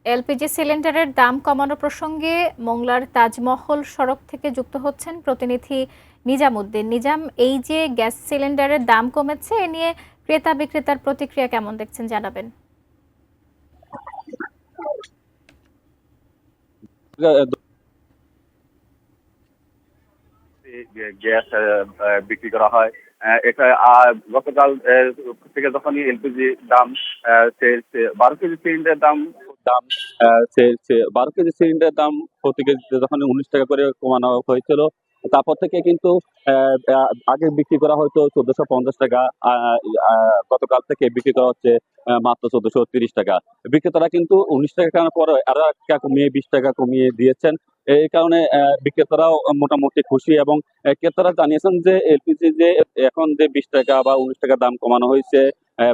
LPG সিলিন্ডারের দাম কমানো প্রসঙ্গে মোংলার তাজমহল সড়ক থেকে যুক্ত হচ্ছেন প্রতিনিধি নিজামুদ্দিন। নিজাম, এই যে গ্যাস সিলিন্ডারের দাম কমেছে এ নিয়ে ক্রেতা বিক্রেতার প্রতিক্রিয়া কেমন দেখছেন জানাবেন। গ্যাস বিক্রি করা হয়। এটা গতকাল থেকে যখনই এলপিজি দাম 12 কেজি সিলিন্ডারের দাম দাম 12 কেজি সিলিন্ডারের দাম প্রতি কেজিতে যখন 19 টাকা করে কমানো হয়েছিল, তারপর থেকে কিন্তু আগে বিক্রি করা হয়তো 1450 টাকা, গতকাল থেকে বিক্রি করা হচ্ছে মাত্র 1430 টাকা। বিক্রেতারা কিন্তু 19 টাকা কেনার পরে আরো 1 টাকা কমিয়ে 20 টাকা কমিয়ে দিয়েছেন। এই কারণে বিক্রেতারাও মোটামুটি খুশি, এবং ক্রেতারা জানিয়েছেন যে এলপিজি যে এখন যে 20 টাকা বা 19 টাকা দাম কমানো হয়েছে,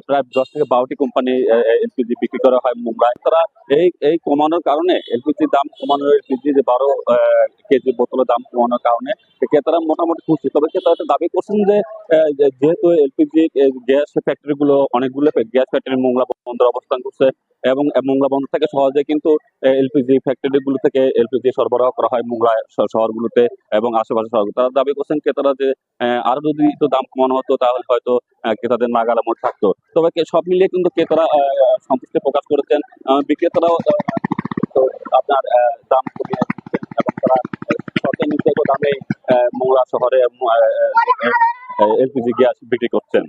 প্রায় 10 থেকে 12টি কোম্পানি এলপিজি বিক্রি করা হয় মুম্বাই। তারা এই কমানোর কারণে এলপিজি দাম কমানোর, এলপিজি যে 12 কেজি বোতলের দাম কমানোর কারণে ক্রেতারা মোটামুটি খুশি। তবে ক্রেতারা দাবি করছেন যে যেহেতু এলপিজি গ্যাস ফ্যাক্টরি গুলো, অনেকগুলো গ্যাস ফ্যাক্টরি মোংলা বন্দর অবস্থান করছে, এবং মোংলা বন্দর থেকে সহজে কিন্তু এলপিজি ফ্যাক্টরি গুলো থেকে এলপিজি সরবরাহ করা হয় মোংলা শহরগুলোতে এবং আশেপাশে শহর। তারা দাবি করছেন ক্রেতারা যে আরো যদি একটু দাম কমানো হতো তাহলে হয়তো ক্রেতাদের নাগালের মধ্যে থাকতো। তবে সব মিলিয়ে কিন্তু ক্রেতারা সন্তুষ্টি প্রকাশ করেছেন। বিক্রেতারাও তো আপনার দাম কমিয়ে দিচ্ছেন, এবং তারা সরকার নির্ধারিত দামে মোংলা শহরে এলপিজি গ্যাস বিক্রি করছেন।